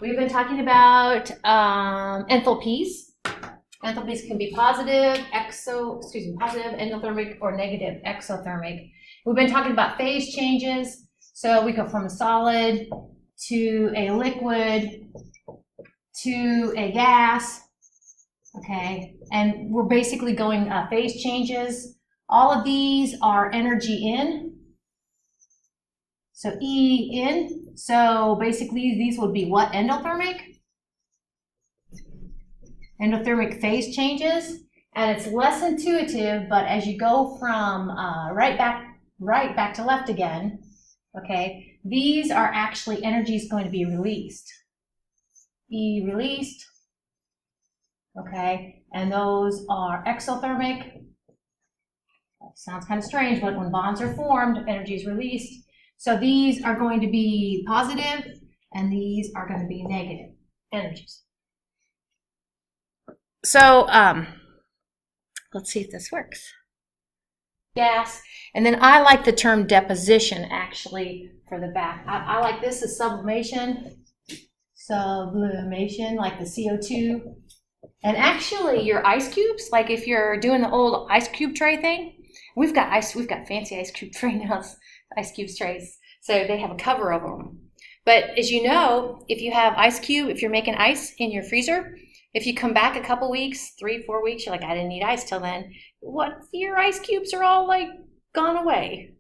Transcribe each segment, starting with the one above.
We've been talking about enthalpies. Enthalpies can be positive endothermic or negative exothermic. We've been talking about phase changes. So we go from a solid to a liquid to a gas. Okay, and we're basically going phase changes. All of these are energy in. So E in. So basically these would be what? Endothermic? Endothermic phase changes. And it's less intuitive, but as you go from right back to left again, okay, these are actually energies going to be released. E released. Okay, and those are exothermic. Sounds kind of strange, but when bonds are formed, energy is released. So these are going to be positive, and these are going to be negative energies. So let's see if this works. Gas, and then I like the term deposition actually for the back. I like this as sublimation. Sublimation, like the CO2. And actually your ice cubes, like if you're doing the old ice cube tray thing, we've got fancy ice cube tray now, ice cubes trays. So they have a cover over them. But as you know, if you have if you're making ice in your freezer, if you come back a couple weeks, 3-4 weeks, you're like, I didn't need ice till then. Your ice cubes are all like gone away.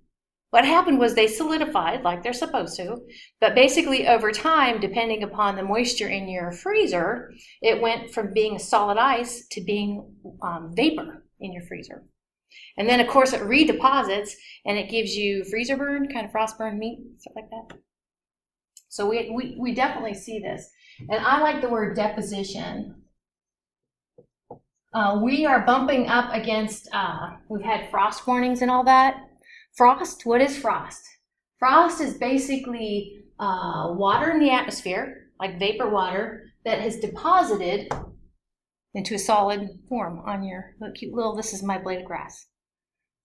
What happened was they solidified like they're supposed to, but basically over time, depending upon the moisture in your freezer, it went from being solid ice to being vapor in your freezer. And then of course it redeposits and it gives you freezer burn, kind of frost burn meat, stuff like that. So we definitely see this. And I like the word deposition. We are bumping up against, we've had frost warnings and all that. Frost, what is frost? Frost is basically water in the atmosphere, like vapor water, that has deposited into a solid form on your cute little, this is my blade of grass.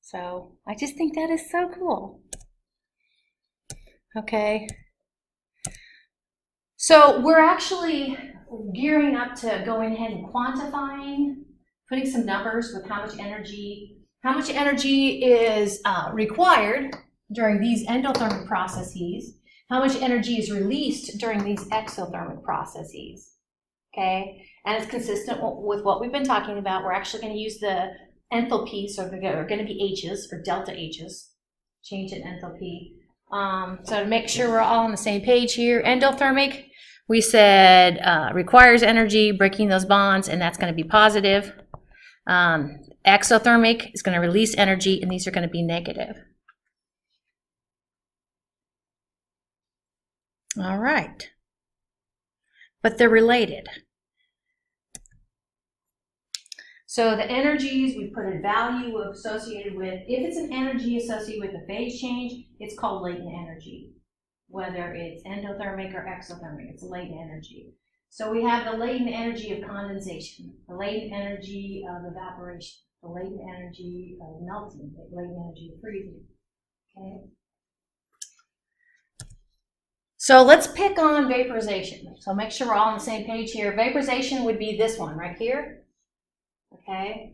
So I just think that is so cool. Okay. So we're actually gearing up to going ahead and quantifying, putting some numbers with how much energy is required during these endothermic processes, how much energy is released during these exothermic processes, okay? And it's consistent with what we've been talking about. We're actually going to use the enthalpy, so they're going to be H's or delta H's, change in enthalpy. So to make sure we're all on the same page here, endothermic, we said requires energy, breaking those bonds, and that's going to be positive. Exothermic is going to release energy, and these are going to be negative. All right. But they're related. So the energies, we put a value associated with, if it's an energy associated with a phase change, it's called latent energy. Whether it's endothermic or exothermic, it's latent energy. So we have the latent energy of condensation, the latent energy of evaporation, the latent energy of melting, the latent energy of freezing. Okay. So let's pick on vaporization. So make sure we're all on the same page here. Vaporization would be this one right here. Okay.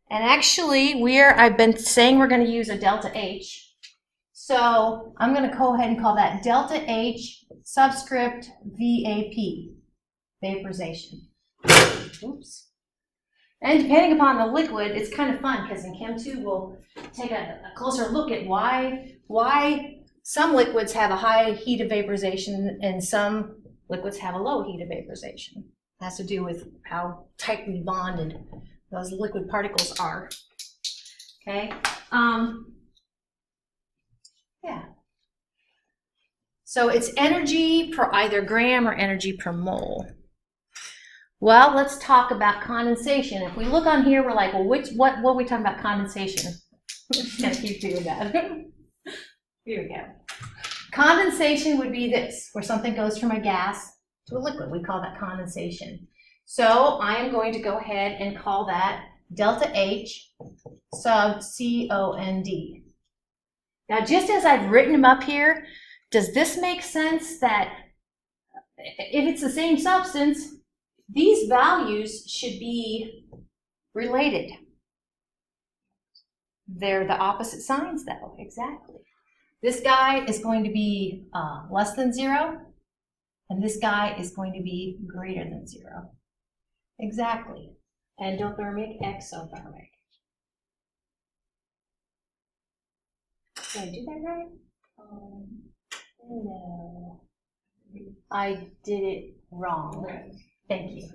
And actually I've been saying we're going to use a delta H. So I'm going to go ahead and call that delta H subscript VAP, vaporization. Oops. And depending upon the liquid, it's kind of fun because in Chem 2 we'll take a closer look at why some liquids have a high heat of vaporization and some liquids have a low heat of vaporization. It has to do with how tightly bonded those liquid particles are. Okay. Yeah. So it's energy per either gram or energy per mole. Well, let's talk about condensation. If we look on here, we're like, well, what are we talking about condensation? We're just gonna keep doing that. Here we go. Condensation would be this, where something goes from a gas to a liquid. We call that condensation. So I am going to go ahead and call that delta H sub COND. Now, just as I've written them up here, does this make sense that if it's the same substance, these values should be related. They're the opposite signs, though. Exactly. This guy is going to be less than 0, and this guy is going to be greater than 0. Exactly. Endothermic, exothermic. Did I do that right? No. I did it wrong. Thank you.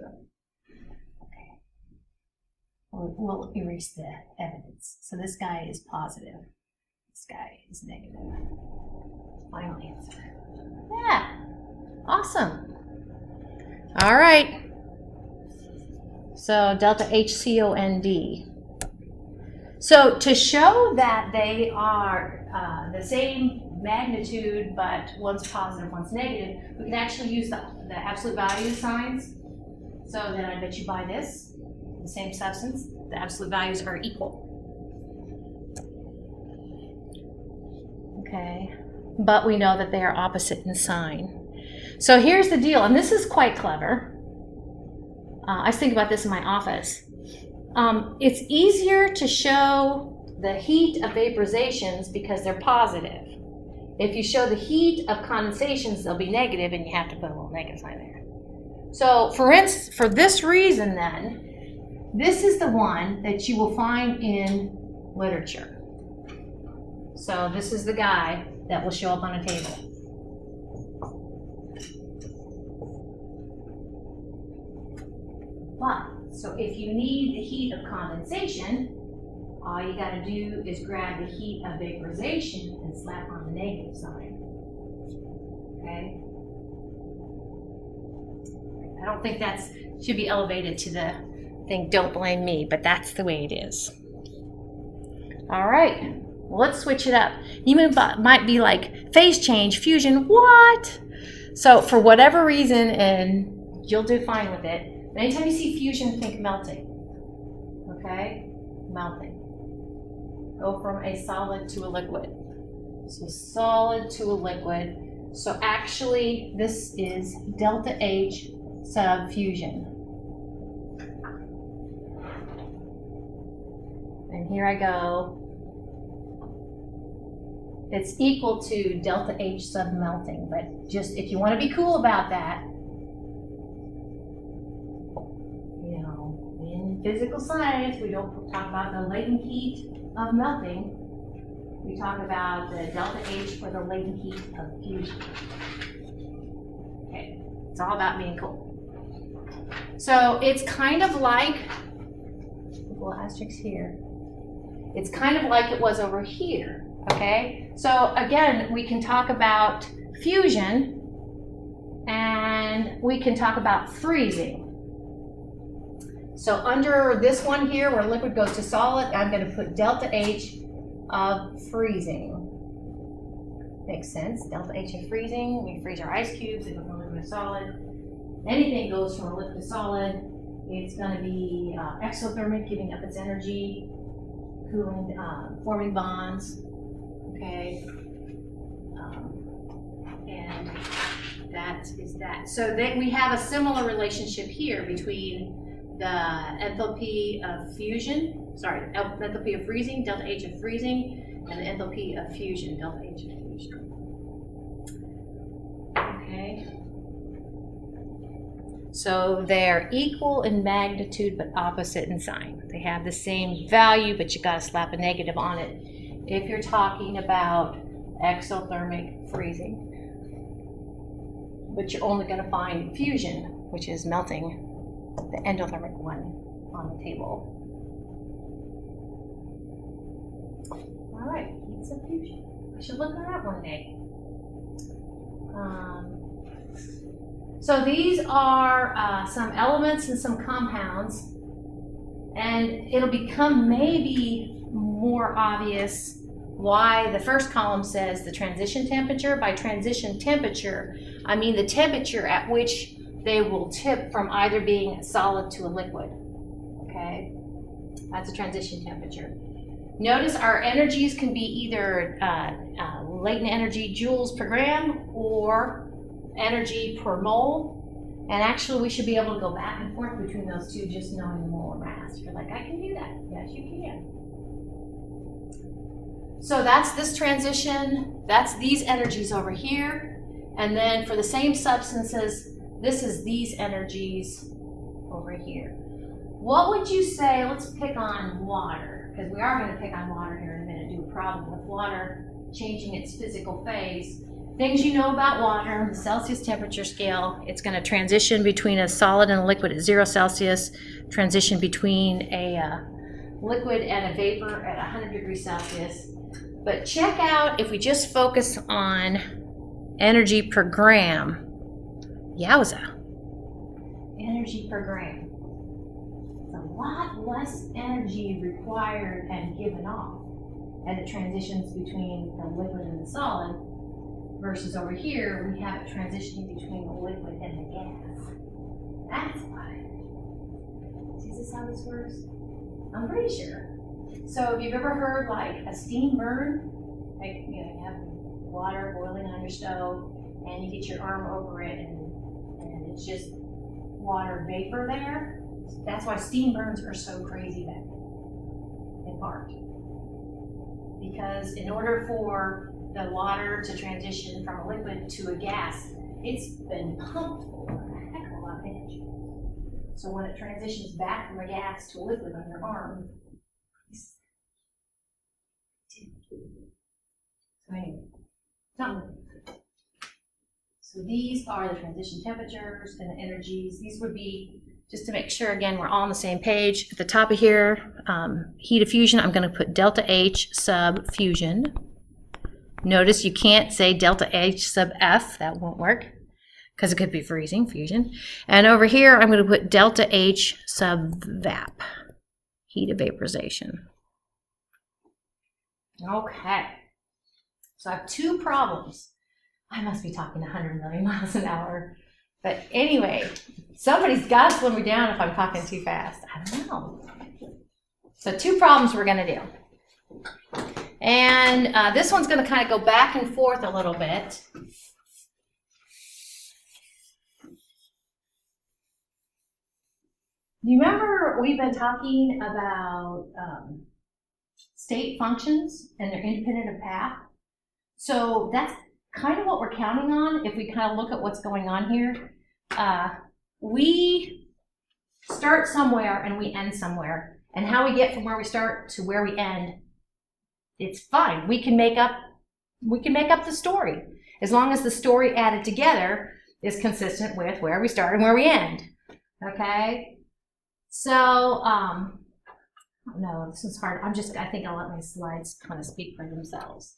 Okay. We'll erase the evidence. So this guy is positive. This guy is negative. Final answer. Yeah. Awesome. All right. So delta HCOND. So to show that they are the same magnitude, but one's positive, one's negative, we can actually use the absolute value signs. So then I bet you buy this, the same substance, the absolute values are equal. Okay, but we know that they are opposite in sign. So here's the deal, and this is quite clever. I think about this in my office. It's easier to show the heat of vaporizations because they're positive. If you show the heat of condensations, they'll be negative, and you have to put a little negative sign there. So for instance, for this reason then, this is the one that you will find in literature. So this is the guy that will show up on a table. But, so if you need the heat of condensation, all you got to do is grab the heat of vaporization and slap on the negative sign. Okay? I don't think that should be elevated to the thing, don't blame me, but that's the way it is. All right, well, let's switch it up. You might be like, phase change, fusion, what? So for whatever reason, and you'll do fine with it, but anytime you see fusion, think melting. Okay? Melting. Go from a solid to a liquid. So solid to a liquid. So actually, this is delta H sub fusion. And here I go. It's equal to delta H sub melting, but just if you want to be cool about that, you know, in physical science, we don't talk about the latent heat of melting. We talk about the delta H for the latent heat of fusion. Okay, it's all about being cool. So it's kind of like, little asterisks here. It's kind of like it was over here, okay? So again, we can talk about fusion and we can talk about freezing. So under this one here where liquid goes to solid, I'm going to put delta H of freezing. Makes sense, delta H of freezing. We freeze our ice cubes, they go from liquid to solid. Anything goes from a liquid to solid, it's going to be exothermic, giving up its energy, cooling, forming bonds, okay? And that is that. So then we have a similar relationship here between the enthalpy of fusion, enthalpy of freezing, delta H of freezing, and the enthalpy of fusion, delta H of fusion. Okay. So they're equal in magnitude but opposite in sign. They have the same value, but you gotta slap a negative on it if you're talking about exothermic freezing. But you're only gonna find fusion, which is melting, the endothermic one on the table. All right, heats of fusion. I should look at that one day. So these are some elements and some compounds, and it'll become maybe more obvious why the first column says the transition temperature. By transition temperature, I mean the temperature at which they will tip from either being solid to a liquid, okay? That's a transition temperature. Notice our energies can be either latent energy joules per gram or energy per mole. And actually, we should be able to go back and forth between those two just knowing the molar mass. You're like, I can do that. Yes, you can. So that's this transition. That's these energies over here. And then for the same substances, this is these energies over here. What would you say, let's pick on water, because we are going to pick on water here in a minute, do a problem with water changing its physical phase. Things you know about water, the Celsius temperature scale, it's going to transition between a solid and a liquid at 0 Celsius, transition between a liquid and a vapor at 100 degrees Celsius. But check out, if we just focus on energy per gram, yowza, energy per gram. It's a lot less energy required and given off as it transitions between the liquid and the solid, versus over here, we have it transitioning between the liquid and the gas. That's why. See, is this how this works? I'm pretty sure. So if you've ever heard like a steam burn, like, you know, you have water boiling on your stove and you get your arm over it and it's just water vapor there. That's why steam burns are so crazy back in part. Because in order for the water to transition from a liquid to a gas, it's been pumped for a heck of a lot of energy. So when it transitions back from a gas to a liquid on your arm, so anyway, so these are the transition temperatures and the energies. These would be, just to make sure, again, we're all on the same page. At the top of here, heat of fusion, I'm going to put delta H sub fusion. Notice you can't say delta H sub F, that won't work, because it could be freezing, fusion. And over here, I'm going to put delta H sub vap, heat of vaporization. Okay, so I have two problems. I must be talking 100 million miles an hour. But anyway, somebody's got to slow me down if I'm talking too fast. I don't know. So two problems we're going to do. And this one's going to kind of go back and forth a little bit. Do you remember we've been talking about state functions and their independent of path? So that's kind of what we're counting on if we kind of look at what's going on here. We start somewhere and we end somewhere. And how we get from where we start to where we end, it's fine. We can make up the story, as long as the story added together is consistent with where we start and where we end. Okay? So, no, this is hard. I think I'll let my slides kind of speak for themselves.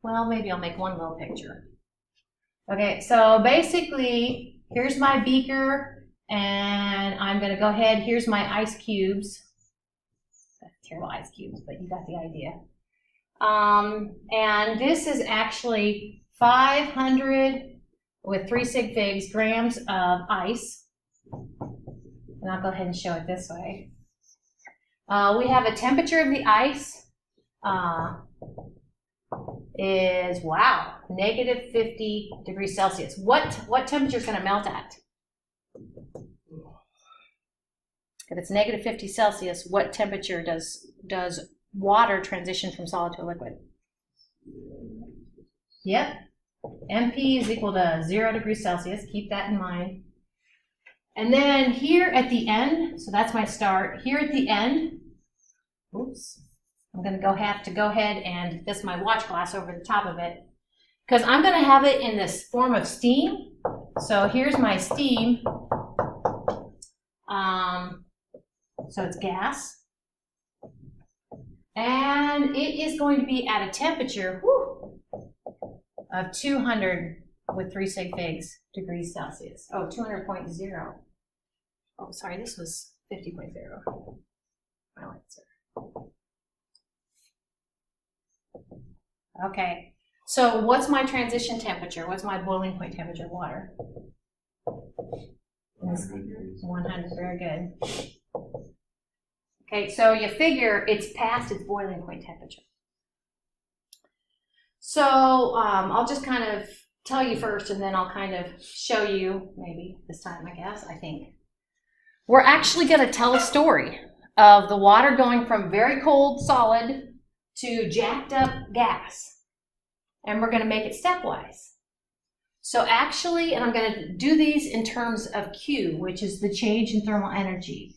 Well, maybe I'll make one little picture. Okay, so basically, here's my beaker, and I'm going to go ahead. Here's my ice cubes. Terrible ice cubes, but you got the idea. And this is actually 500 with 3 sig figs grams of ice. And I'll go ahead and show it this way. We have a temperature of the ice is, wow, negative 50 degrees Celsius. What temperature is going to melt at? If it's negative 50 Celsius, what temperature does water transition from solid to a liquid? Yep, MP is equal to 0 degrees Celsius. Keep that in mind. And then here at the end, so that's my start. Here at the end, oops, I'm going to have to go ahead and this is my watch glass over the top of it, because I'm going to have it in this form of steam. So here's my steam. So it's gas. And it is going to be at a temperature of 200 with 3 sig figs degrees Celsius. Oh, 200.0. Oh, sorry, this was 50.0. My answer. Okay, so what's my transition temperature? What's my boiling point temperature of water? 100, very good. Okay, so you figure it's past its boiling point temperature. So I'll just kind of tell you first, and then I'll kind of show you, maybe this time, I think. We're actually going to tell a story of the water going from very cold solid to jacked up gas. And we're going to make it stepwise. So actually, and I'm going to do these in terms of Q, which is the change in thermal energy.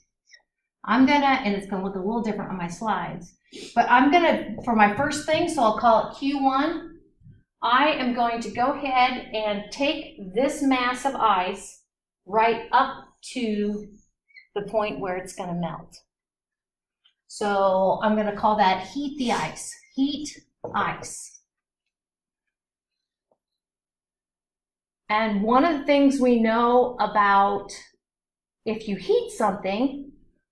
I'm going to, and it's going to look a little different on my slides, but I'm going to, for my first thing, so I'll call it Q1, I am going to go ahead and take this mass of ice right up to the point where it's going to melt. So I'm going to call that heat the ice, heat ice. And one of the things we know about if you heat something,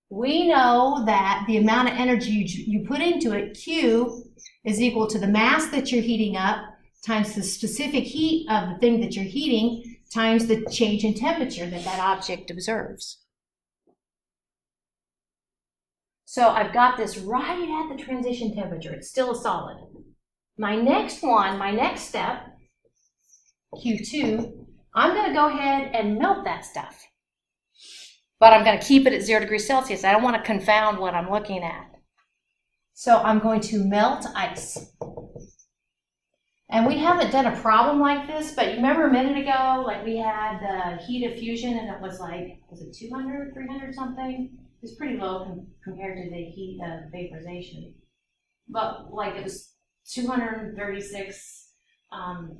we know that the amount of energy you put into it, Q, is equal to the mass that you're heating up times the specific heat of the thing that you're heating times the change in temperature that that object observes. So I've got this right at the transition temperature. It's still a solid. My next step, Q2, I'm going to go ahead and melt that stuff. But I'm going to keep it at 0 degrees Celsius. I don't want to confound what I'm looking at. So I'm going to melt ice. And we haven't done a problem like this, but you remember a minute ago, like we had the heat of fusion and it was like, was it 200, 300 something? It was pretty low compared to the heat of vaporization. But like it was 236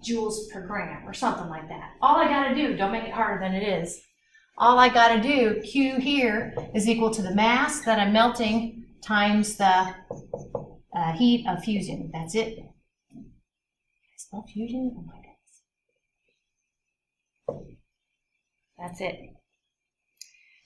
joules per gram or something like that. All I got to do, don't make it harder than it is. All I got to do, Q here, is equal to the mass that I'm melting times the heat of fusion. That's it. Spell fusion? Oh my goodness. That's it.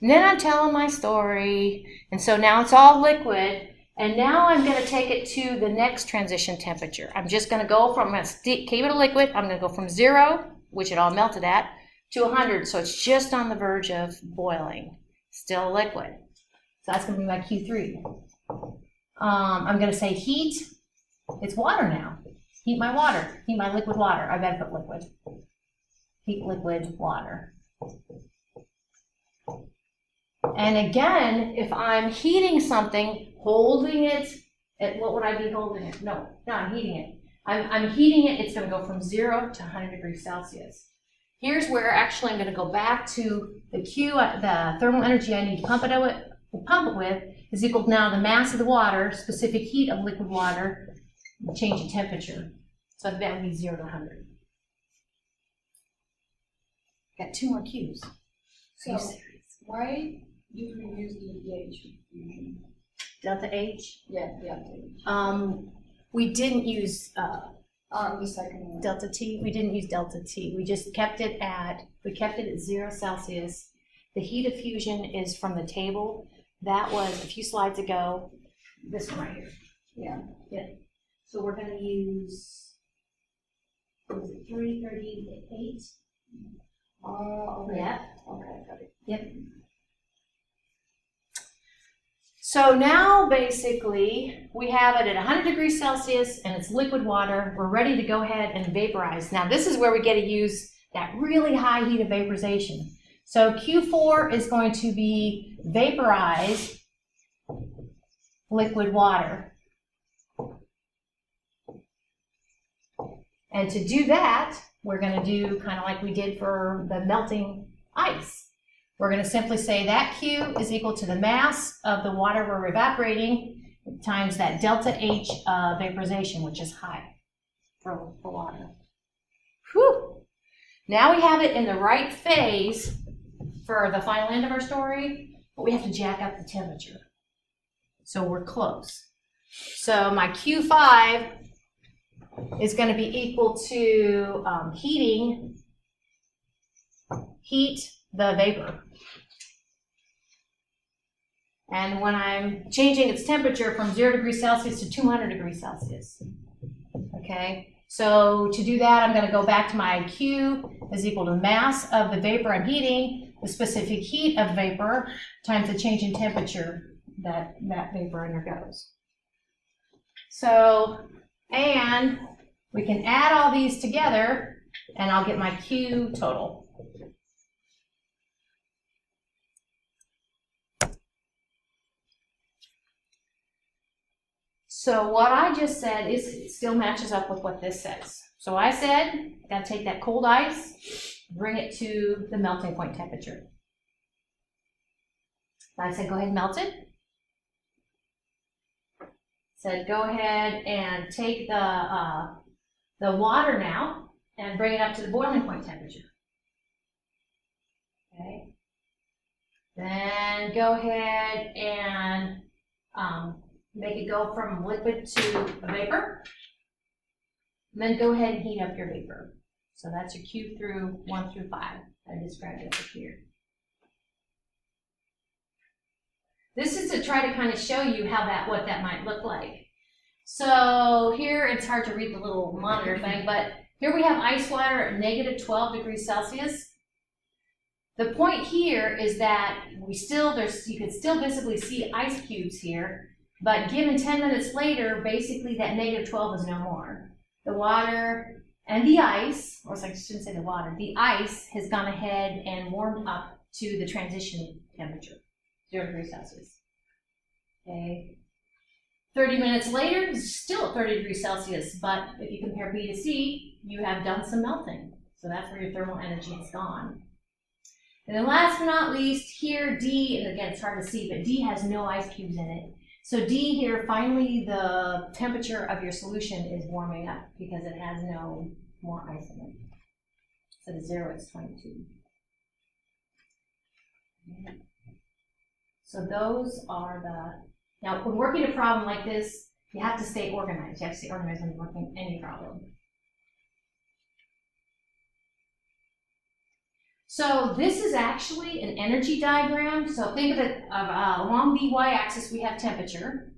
And then I'm telling my story, and so now it's all liquid, and now I'm going to take it to the next transition temperature. I'm just going to go from, I'm going to keep it a liquid, I'm going to go from 0, which it all melted at, to 100, so it's just on the verge of boiling, still liquid. So that's going to be my Q3. I'm going to say heat, it's water now. Heat my water, heat my liquid water. I better put liquid. Heat liquid water. And again, if I'm heating something, holding it, what would I be holding it? No, I'm heating it. I'm heating it, it's going to go from 0 to 100 degrees Celsius. Here's where actually I'm going to go back to the Q, the thermal energy I need to pump it with is equal to now the mass of the water, specific heat of liquid water, change in temperature. So that would be 0 to 100. Got 2 more Qs. So why do you use the H? Delta H? Yeah, delta H. We didn't use The second one. delta T. We didn't use delta T. We just kept it at 0 Celsius. The heat of fusion is from the table. That was a few slides ago. This one right here. Yeah. So we're going to use, what was it, 338? Oh, okay. Yeah. Okay, got it. Yep. So now basically we have it at 100 degrees Celsius and it's liquid water. We're ready to go ahead and vaporize. Now this is where we get to use that really high heat of vaporization. So Q4 is going to be vaporized liquid water. And to do that, we're going to do kind of like we did for the melting ice. We're going to simply say that Q is equal to the mass of the water we're evaporating times that delta H vaporization, which is high for water. Whew. Now we have it in the right phase for the final end of our story, but we have to jack up the temperature. So we're close. So my Q5 is going to be equal to heat the vapor. And when I'm changing its temperature from 0 degrees Celsius to 200 degrees Celsius. Okay, so to do that, I'm going to go back to my Q is equal to mass of the vapor I'm heating, the specific heat of vapor, times the change in temperature that vapor undergoes. So, and we can add all these together and I'll get my Q total. So what I just said still matches up with what this says. So I said, gotta take that cold ice, bring it to the melting point temperature. I said, go ahead and melt it. Said, go ahead and take the water now and bring it up to the boiling point temperature. Okay. Then go ahead and make it go from liquid to a vapor. And then go ahead and heat up your vapor. So that's your Q through 1 through 5. I described it up here. This is to try to kind of show you how what that might look like. So here, it's hard to read the little monitor thing, but here we have ice water at -12°C. The point here is that you can still visibly see ice cubes here, but given 10 minutes later, basically that -12 is no more. The water and the ice, or I shouldn't say the water, the ice has gone ahead and warmed up to the transition temperature, 0°C. Okay. 30 minutes later, it's still at 30°C, but if you compare B to C, you have done some melting. So that's where your thermal energy has gone. And then last but not least, here D, and again, it's hard to see, but D has no ice cubes in it. So D here, finally the temperature of your solution is warming up because it has no more ice in it. So the 0 is 22. Okay. So those are now when working a problem like this, you have to stay organized. You have to stay organized when you're working any problem. So this is actually an energy diagram. So think of it, along the y-axis we have temperature,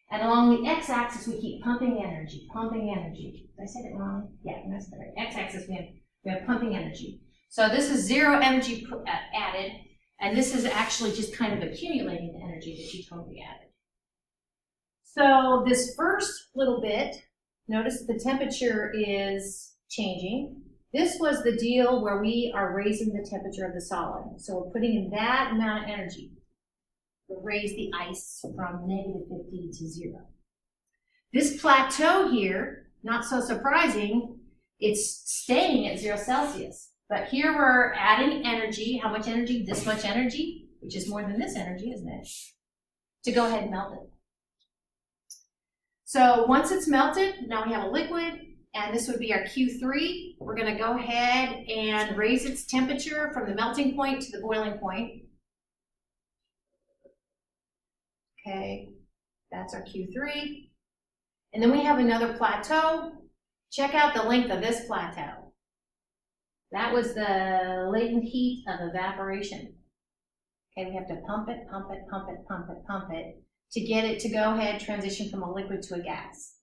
and along the x-axis we keep pumping energy, pumping energy. Did I say that wrong? Yeah, that's the right. X-axis we have pumping energy. So this is 0 energy added, and this is actually just kind of accumulating the energy that you totally added. So this first little bit, notice the temperature is changing. This was the deal where we are raising the temperature of the solid. So we're putting in that amount of energy to raise the ice from -50 to 0. This plateau here, not so surprising, it's staying at 0°C. But here we're adding energy. How much energy? This much energy, which is more than this energy, isn't it? To go ahead and melt it. So once it's melted, now we have a liquid. And this would be our Q3. We're going to go ahead and raise its temperature from the melting point to the boiling point. Okay, that's our Q3. And then we have another plateau. Check out the length of this plateau. That was the latent heat of evaporation. Okay, we have to pump it, pump it, pump it, pump it, pump it to get it to go ahead, transition from a liquid to a gas.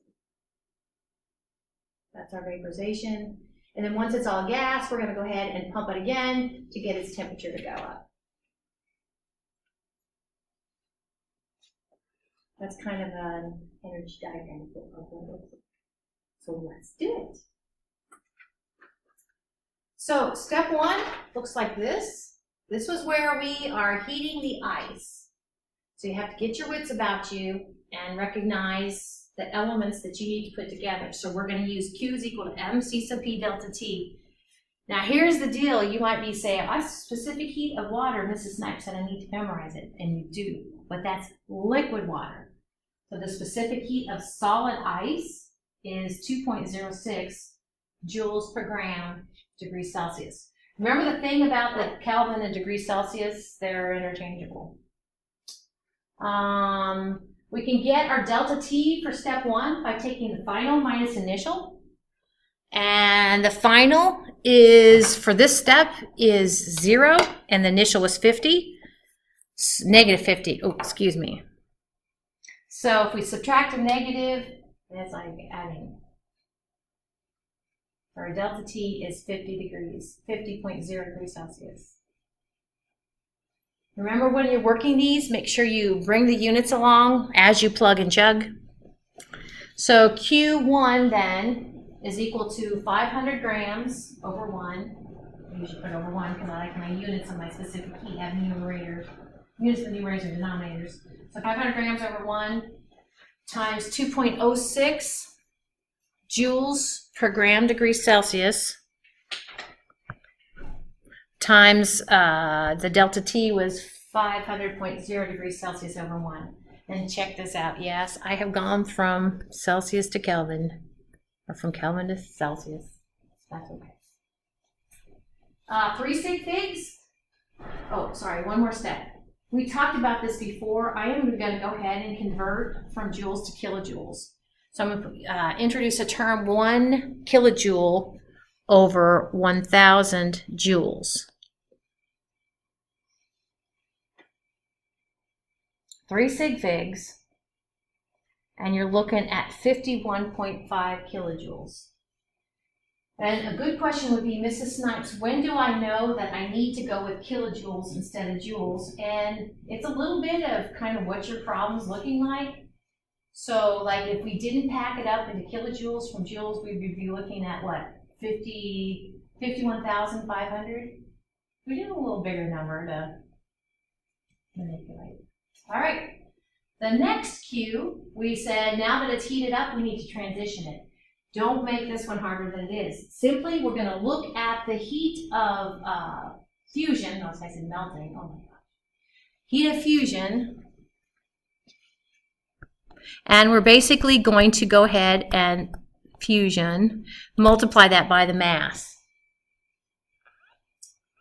That's our vaporization. And then once it's all gas, we're going to go ahead and pump it again to get its temperature to go up. That's kind of an energy diagram. So let's do it. So step 1 looks like this. This was where we are heating the ice. So you have to get your wits about you and recognize the elements that you need to put together. So we're going to use Q is equal to MC sub P delta T. Now here's the deal. You might be saying, I specific heat of water, Mrs. Snipes said I need to memorize it, and you do, but that's liquid water. So the specific heat of solid ice is 2.06 joules per gram degrees Celsius. Remember the thing about the Kelvin and degrees Celsius, they're interchangeable. We can get our delta T for step 1 by taking the final minus initial. And the final is, for this step, is 0, and the initial was 50. -50, oh, excuse me. So if we subtract a negative, that's like adding. Our delta T is 50.0 degrees Celsius. Remember when you're working these, make sure you bring the units along as you plug and chug. So Q1 then is equal to 500 grams over 1. I usually put over 1 because I like my units on my specific heat have numerators. Units with numerators or denominators. So 500 grams over 1 times 2.06 joules per gram degree Celsius times the delta T was 500.0 degrees Celsius over 1. And check this out. Yes, I have gone from Celsius to Kelvin, or from Kelvin to Celsius. That's okay. 3 sig figs. Oh, sorry, one more step. We talked about this before. I am going to go ahead and convert from joules to kilojoules. So I'm going to introduce a term 1 kilojoule over 1,000 joules. 3 sig figs, and you're looking at 51.5 kilojoules. And a good question would be, Mrs. Snipes, when do I know that I need to go with kilojoules instead of joules? And it's a little bit of kind of what your problem's looking like. So like if we didn't pack it up into kilojoules from joules, we would be looking at what, 51,500? We do a little bigger number to manipulate. All right, the next Q, we said now that it's heated up, we need to transition it. Don't make this one harder than it is. Simply, we're going to look at the heat of fusion. Notice I said melting. Oh my gosh. Heat of fusion. And we're basically going to go ahead and fusion, multiply that by the mass.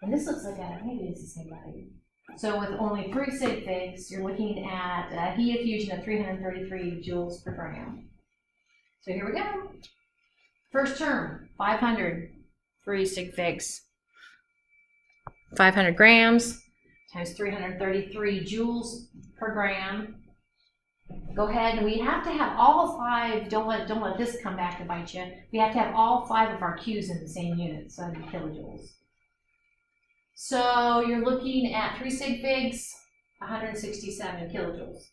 And this looks like maybe this is the same value. So with only 3 sig figs, you're looking at a heat of fusion of 333 joules per gram. So here we go. First term, 500, 3 sig figs. 500 grams times 333 joules per gram. Go ahead, and we have to have all 5, don't let this come back to bite you. We have to have all 5 of our Q's in the same unit, so that'd be kilojoules. So you're looking at 3 sig figs, 167 kilojoules.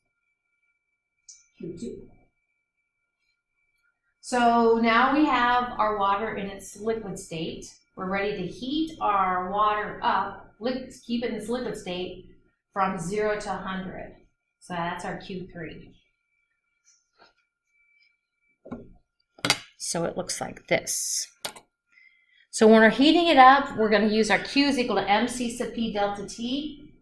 Q2. So now we have our water in its liquid state. We're ready to heat our water up, keep it in its liquid state from 0 to 100. So that's our Q3. So it looks like this. So when we're heating it up, we're going to use our Q is equal to MC sub P delta T,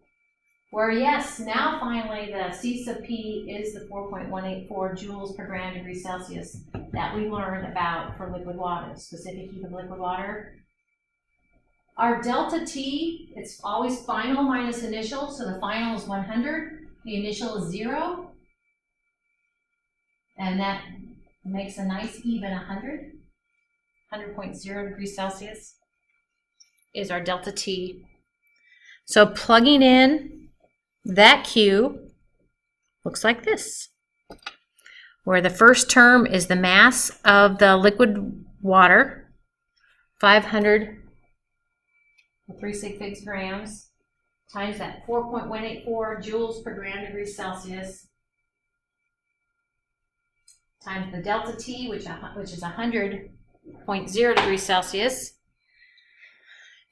where yes, now finally the C sub P is the 4.184 joules per gram degree Celsius that we learned about for liquid water, specific heat of liquid water. Our delta T, it's always final minus initial, so the final is 100, the initial is 0, and that makes a nice even 100. 100.0 degrees Celsius is our delta T. So plugging in that Q looks like this, where the first term is the mass of the liquid water, 500 3 sig figs grams, times that 4.184 joules per gram degrees Celsius, times the delta T, which is 100.0 degrees Celsius.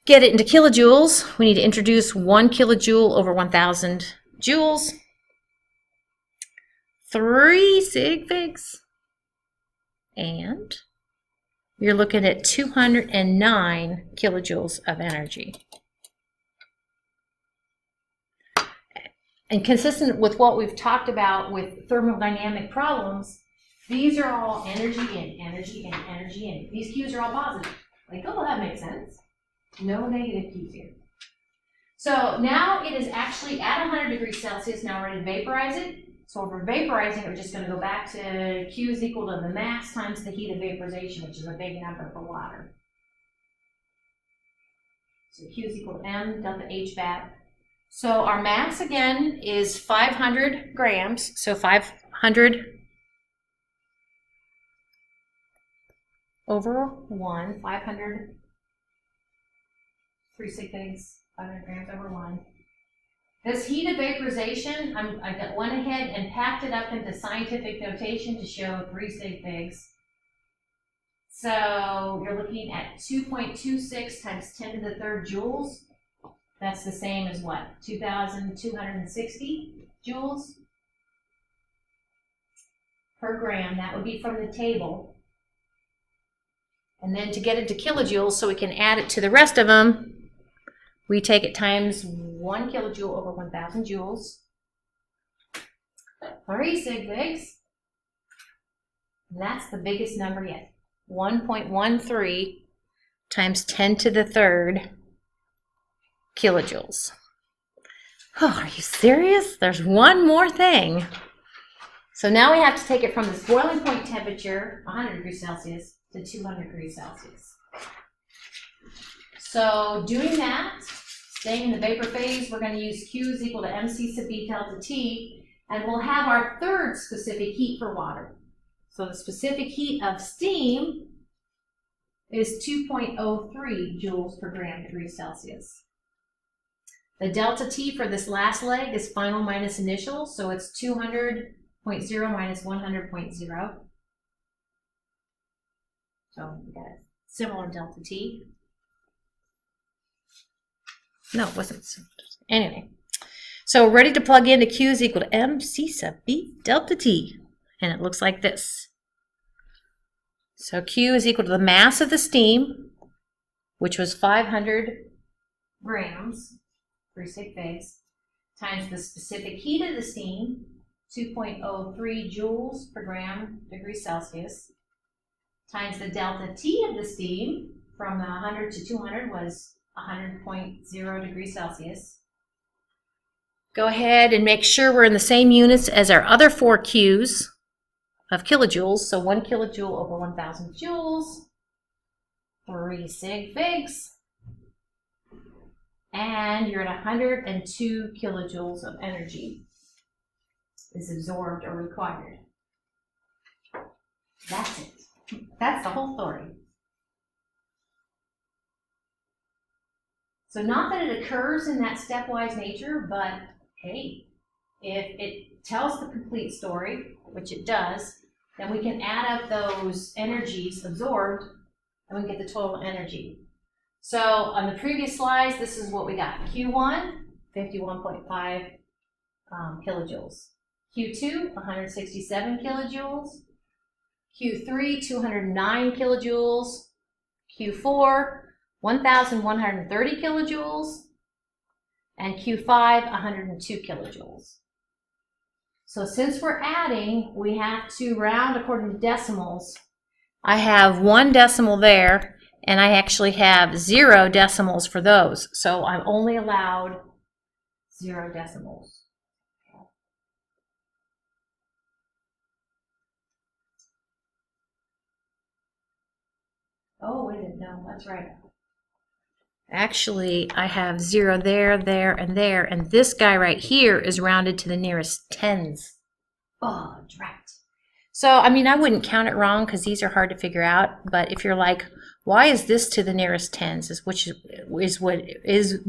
Get it into kilojoules. We need to introduce 1 kilojoule over 1,000 joules. 3 sig figs. And you're looking at 209 kilojoules of energy. And consistent with what we've talked about with thermodynamic problems, these are all energy and energy and energy, and these Q's are all positive. Like, oh, that makes sense. No negative Q's here. So now it is actually at 100 degrees Celsius. Now we're ready to vaporize it. So if we're vaporizing it, we're just going to go back to Q is equal to the mass times the heat of vaporization, which is a big number for water. So Q is equal to M delta H vat. So our mass again is 500 grams. So 500 over 1, 500, 3 sig figs, 500 grams over 1. This heat of vaporization, I went ahead and packed it up into scientific notation to show 3 sig figs. So you're looking at 2.26 times 10 to the third joules. That's the same as what? 2,260 joules per gram. That would be from the table. And then to get it to kilojoules, so we can add it to the rest of them, we take it times 1 kilojoule over 1,000 joules. 3 sig figs. And that's the biggest number yet. 1.13 times 10 to the third kilojoules. Oh, are you serious? There's one more thing. So now we have to take it from this boiling point temperature, 100 degrees Celsius, to 200 degrees Celsius. So doing that, staying in the vapor phase, we're going to use Q is equal to MC sub B delta T, and we'll have our third specific heat for water. So the specific heat of steam is 2.03 joules per gram degrees Celsius. The delta T for this last leg is final minus initial, so it's 200.0 minus 100.0. So we got a similar delta T. No, it wasn't. Anyway, so we're ready to plug into Q is equal to MC sub B delta T. And it looks like this. So Q is equal to the mass of the steam, which was 500 grams, 3 sig figs, times the specific heat of the steam, 2.03 joules per gram degrees Celsius, times the delta T of the steam, from 100 to 200 was 100.0 degrees Celsius. Go ahead and make sure we're in the same units as our other 4 Qs of kilojoules. So 1 kilojoule over 1,000 joules, 3 sig figs, and you're at 102 kilojoules of energy is absorbed or required. That's it. That's the whole story. So not that it occurs in that stepwise nature, but hey, if it tells the complete story, which it does, then we can add up those energies absorbed and we get the total energy. So on the previous slides, this is what we got. Q1, 51.5 kilojoules. Q2, 167 kilojoules. Q3, 209 kilojoules. Q4, 1,130 kilojoules. And Q5, 102 kilojoules. So since we're adding, we have to round according to decimals. I have 1 decimal there, and I actually have 0 decimals for those. So I'm only allowed 0 decimals. Oh, wait a minute, no, that's right. Actually, I have 0 there, there, and there, and this guy right here is rounded to the nearest tens. Oh, drat. So, I mean, I wouldn't count it wrong because these are hard to figure out, but if you're like, why is this to the nearest tens, which is what it is.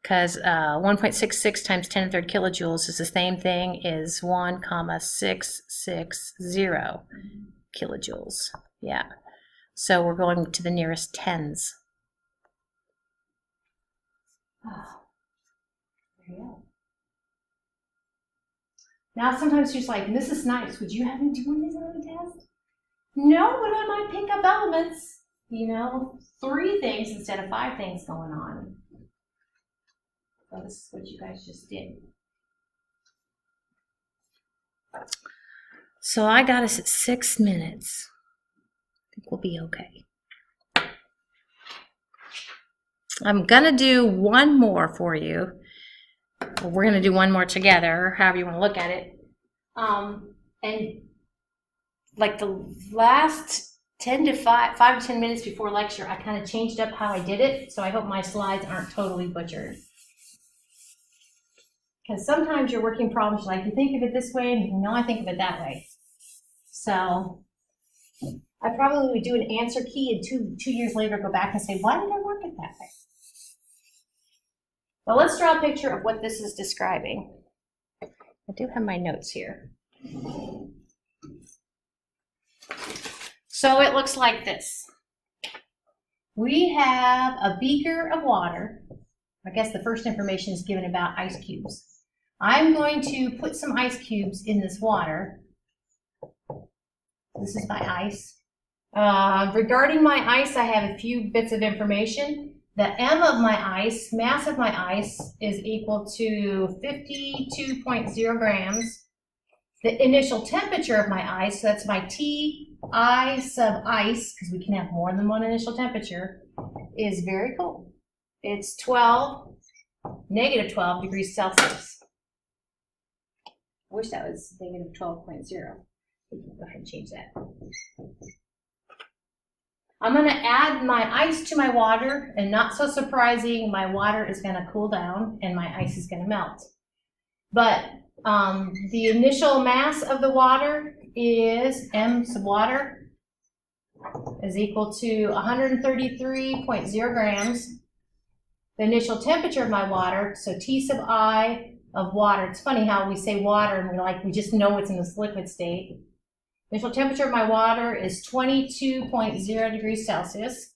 Because 1.66 times 10 to the third kilojoules is the same thing as 1,660 kilojoules. Yeah. So we're going to the nearest tens. Oh, there you go. Now sometimes you're just like, Mrs. Snipes, would you have me doing this on the test? No, but I might pick up elements. You know, 3 things instead of 5 things going on. So this is what you guys just did. So I got us at 6 minutes. I think we'll be okay. I'm going to do one more for you. Well, we're going to do one more together, however you want to look at it. And like the last 5 to 10 minutes before lecture, I kind of changed up how I did it. So I hope my slides aren't totally butchered. Because sometimes you're working problems like you think of it this way and you know I think of it that way. So I probably would do an answer key and two years later go back and say, why did I work it that way? Well, let's draw a picture of what this is describing. I do have my notes here. So it looks like this. We have a beaker of water. I guess the first information is given about ice cubes. I'm going to put some ice cubes in this water. This is my ice. Regarding my ice, I have a few bits of information. The M of my ice, mass of my ice, is equal to 52.0 grams. The initial temperature of my ice, so that's my Ti sub ice, because we can have more than one initial temperature, is very cold. It's negative 12 degrees Celsius. I wish that was negative 12.0. We can go ahead and change that. I'm going to add my ice to my water, and not so surprising, my water is going to cool down and my ice is going to melt. But the initial mass of the water is M sub water is equal to 133.0 grams. The initial temperature of my water, so T sub I of water. It's funny how we say water and we just know it's in this liquid state. Initial temperature of my water is 22.0 degrees Celsius.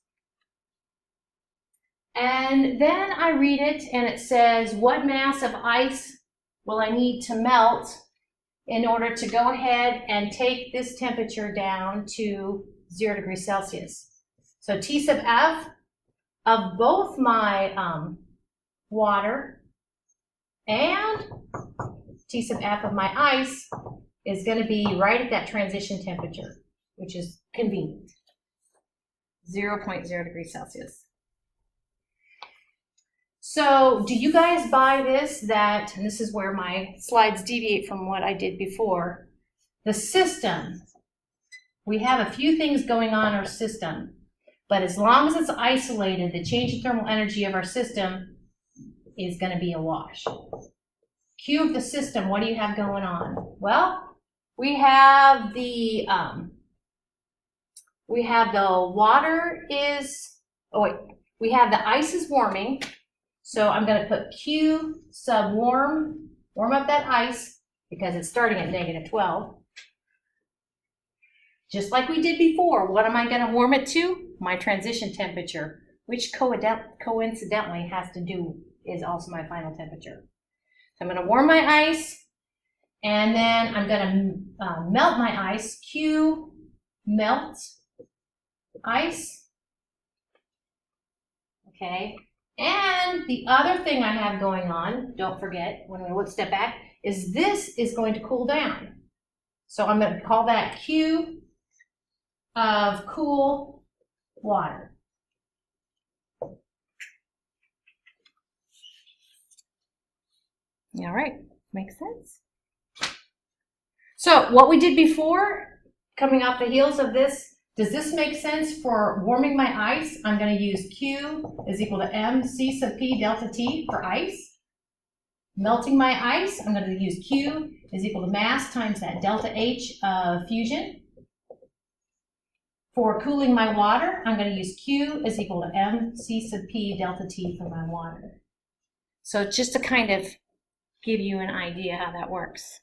And then I read it and it says, what mass of ice will I need to melt in order to go ahead and take this temperature down to 0 degrees Celsius? So T sub F of both my water and T sub F of my ice is going to be right at that transition temperature, which is convenient, 0.0 degrees Celsius. So do you guys buy this, and this is where my slides deviate from what I did before, the system, we have a few things going on in our system, but as long as it's isolated, the change in thermal energy of our system is going to be a wash. Q of the system, what do you have going on? Well, we have the ice is warming, so I'm going to put Q sub warm up that ice because it's starting at negative 12. Just like we did before, what am I going to warm it to? My transition temperature, which coincidentally has to do is also my final temperature. So I'm going to warm my ice. And then I'm going to melt my ice, Q melt ice, okay? And the other thing I have going on, don't forget, when we step back, is this is going to cool down. So I'm going to call that Q of cool water. All right, makes sense? So what we did before, coming off the heels of this, does this make sense for warming my ice? I'm going to use Q is equal to MC sub P delta T for ice. Melting my ice, I'm going to use Q is equal to mass times that delta H of fusion. For cooling my water, I'm going to use Q is equal to MC sub P delta T for my water. So just to kind of give you an idea how that works.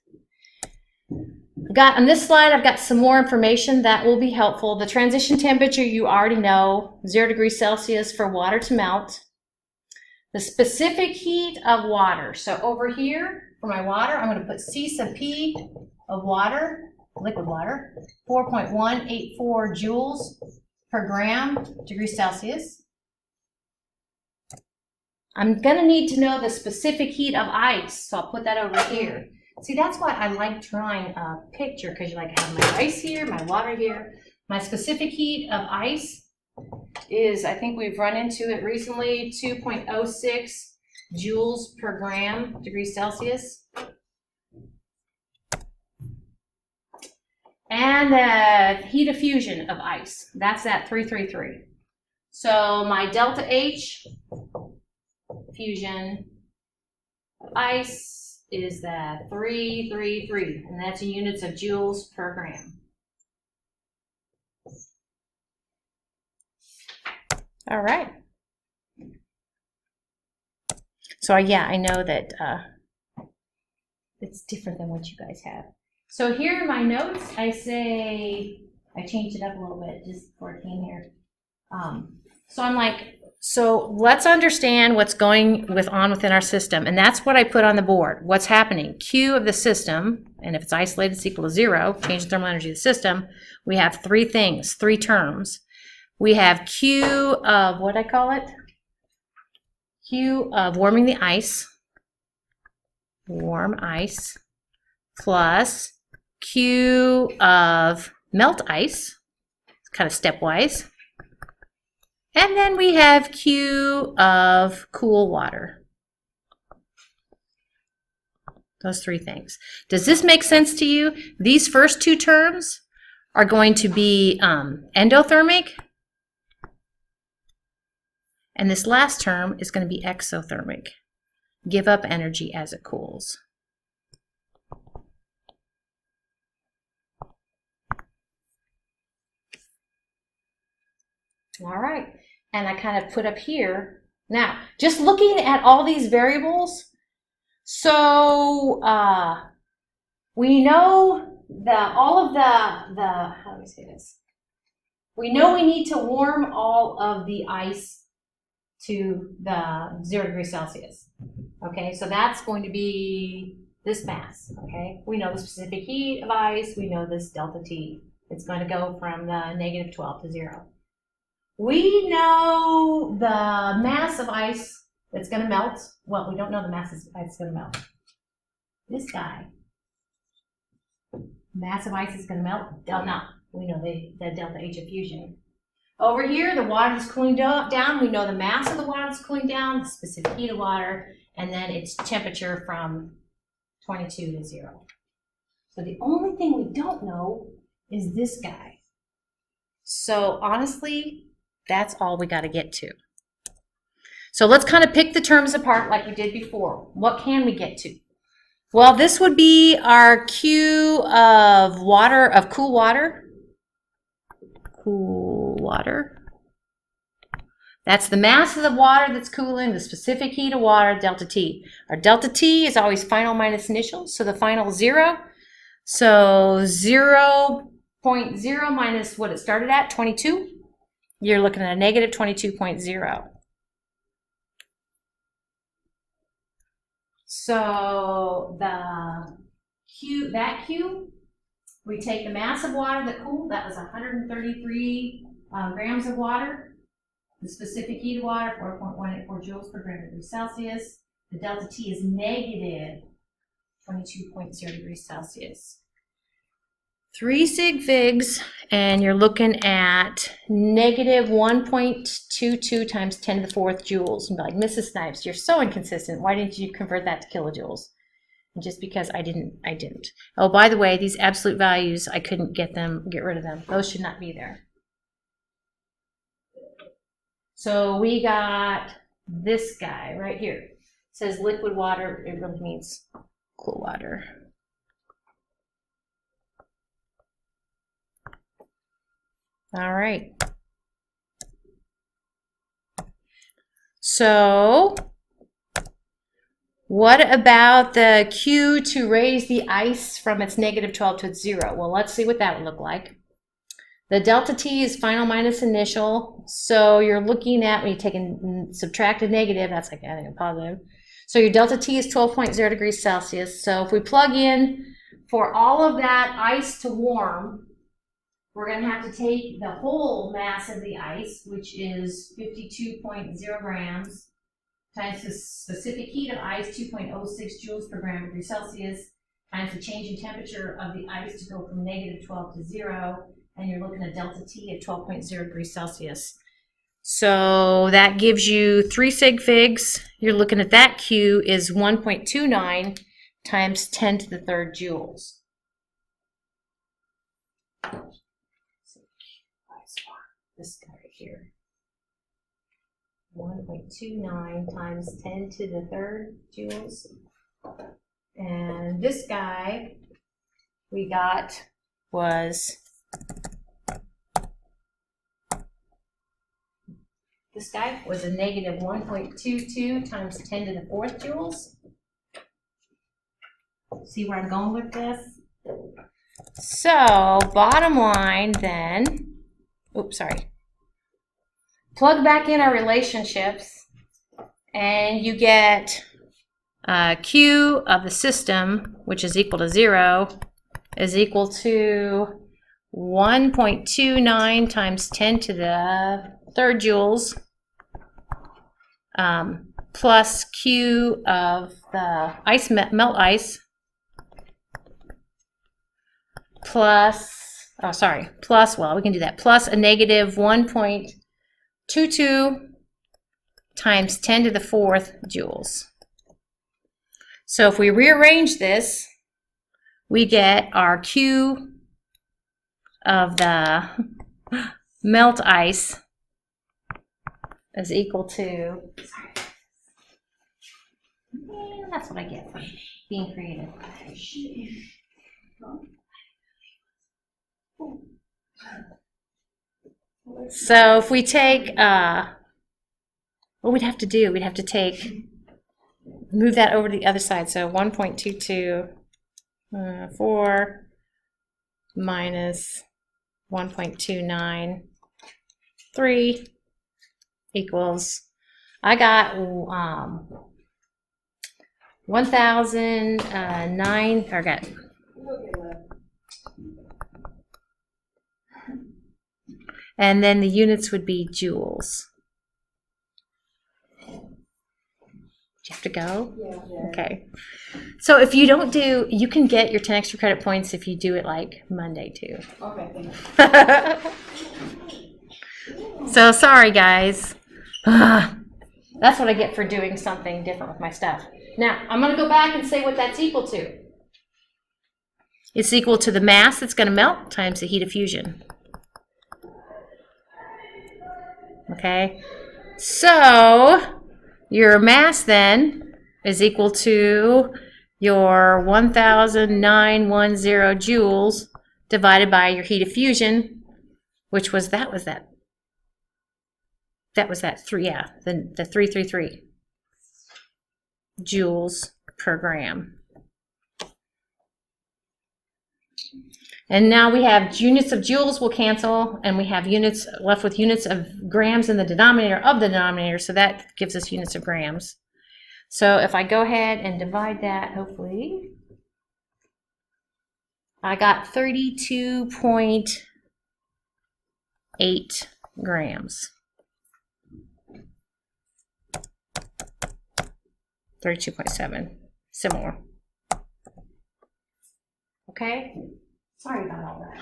On this slide, I've got some more information that will be helpful. The transition temperature you already know, 0 degrees Celsius for water to melt. The specific heat of water. So over here, for my water, I'm going to put C sub P of water, liquid water, 4.184 joules per gram degrees Celsius. I'm going to need to know the specific heat of ice, so I'll put that over here. See, that's why I like drawing a picture, because you like have my ice here, my water here. My specific heat of ice is, I think we've run into it recently, 2.06 joules per gram degrees Celsius. And the heat of fusion of ice, that's at 333. So my delta H fusion of ice is that 333, and that's in units of joules per gram. All right. So yeah, I know that it's different than what you guys have. So here in my notes, I say I changed it up a little bit just before it came here. So I'm like, so let's understand what's going on within our system. And that's what I put on the board. What's happening? Q of the system, and if it's isolated, it's equal to 0, change the thermal energy of the system. We have three things, three terms. We have Q of, what I call it? Q of warming the ice, warm ice, plus Q of melt ice, kind of stepwise. And then we have Q of cool water. Those three things. Does this make sense to you? These first two terms are going to be endothermic. And this last term is going to be exothermic. Give up energy as it cools. All right, and I kind of put up here. Now, just looking at all these variables, so we know all of the how do we say this? We know we need to warm all of the ice to the 0 degrees Celsius. Okay, so that's going to be this mass. Okay, we know the specific heat of ice. We know this delta T. It's going to go from the negative 12 to 0. We know the mass of ice that's going to melt. Well, we don't know the mass of ice that's going to melt. This guy, mass of ice is going to melt. No, we know the delta H of fusion. Over here, the water is cooling down. We know the mass of the water is cooling down, the specific heat of water, and then its temperature from 22 to 0. So the only thing we don't know is this guy. So honestly, that's all we got to get to. So let's kind of pick the terms apart like we did before. What can we get to? Well, this would be our Q of water, of cool water. Cool water. That's the mass of the water that's cooling, the specific heat of water, delta T. Our delta T is always final minus initial, so the final is 0. So 0.0 minus what it started at, 22. You're looking at a negative 22.0. So the Q, that Q, we take the mass of water that cooled, that was 133 grams of water. The specific heat of water, 4.184 joules per gram degree Celsius. The delta T is negative 22.0 degrees Celsius. 3 sig figs, and you're looking at negative 1.22 times 10 to the 4th joules. And be like, Mrs. Snipes, you're so inconsistent. Why didn't you convert that to kilojoules? And just because I didn't. Oh, by the way, these absolute values, I couldn't get rid of them. Those should not be there. So we got this guy right here. It says liquid water. It really means cool water. All right. So what about the Q to raise the ice from its negative 12 to its 0? Well, let's see what that would look like. The delta T is final minus initial. So you're looking at, when you take and subtract a negative, that's like adding a positive. So your delta T is 12.0 degrees Celsius. So if we plug in for all of that ice to warm, we're going to have to take the whole mass of the ice, which is 52.0 grams, times the specific heat of ice, 2.06 joules per gram degree Celsius, times the change in temperature of the ice to go from negative 12 to 0, and you're looking at delta T at 12.0 degrees Celsius. So that gives you 3 sig figs. You're looking at that Q is 1.29 times 10 to the 3rd joules. This guy right here. 1.29 times 10 to the 3rd joules. And this guy we got was, a negative 1.22 times 10 to the 4th joules. See where I'm going with this? So bottom line then, oops, sorry. Plug back in our relationships and you get Q of the system, which is equal to 0, is equal to 1.29 times 10 to the third joules plus Q of the melt ice plus, well, we can do that, plus a negative 1.22 times 10 to the fourth joules. So if we rearrange this, we get our Q of the melt ice is equal to, that's what I get for being creative. So if we take, what we'd have to do, we'd have to move that over to the other side. So 1.22, 4 minus 1.293 equals, I got 1,009, or got, and then the units would be joules. Do you have to go? Yeah. Okay. So if you don't do, you can get your 10 extra credit points if you do it like Monday too. Okay, thank you. So sorry guys. That's what I get for doing something different with my stuff. Now, I'm going to go back and say what that's equal to. It's equal to the mass that's going to melt times the heat of fusion. Okay? So, your mass then is equal to your 1,910 joules divided by your heat of fusion, which was that 3, yeah, the 333 joules per gram. And now we have units of joules will cancel, and we have units left with units of grams in the denominator of the denominator, so that gives us units of grams. So if I go ahead and divide that, hopefully, I got 32.8 grams. 32.7, similar. Okay? Sorry about all that.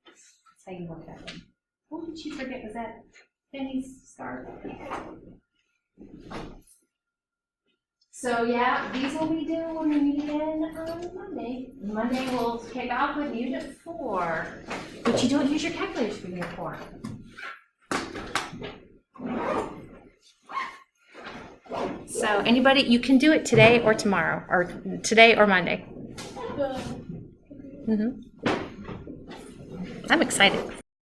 That's how you work that one. What did you forget? Was that Penny's scarf? So yeah, these will be due when we meet again on Monday. Monday we'll kick off with Unit 4, but you don't use your calculators for Unit 4. So anybody, you can do it today or tomorrow, or today or Monday. I'm excited.